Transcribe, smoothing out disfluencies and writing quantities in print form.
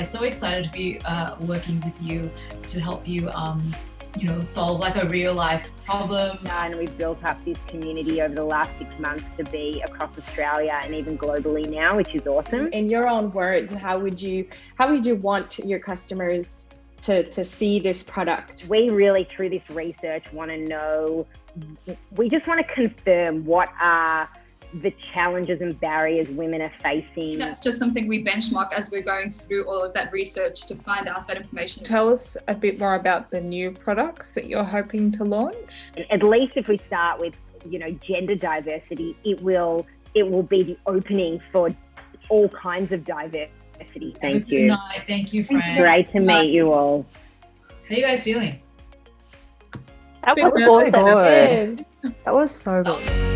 so excited to be working with you to help you, solve like a real life problem. And we've built up this community over the last 6 months to be across Australia and even globally now, which is awesome. In your own words, how would you want your customers to see this product? We really, through this research, want to know, we just want to confirm what are the challenges and barriers women are facing. That's just something we benchmark as we're going through all of that research to find out that information. Tell us a bit more about the new products that you're hoping to launch. At least if we start with, gender diversity, it will be the opening for all kinds of diversity. Thank you. Good night. Thank you, friends. Great to meet you all. How are you guys feeling? That was Good. so good. That was so good.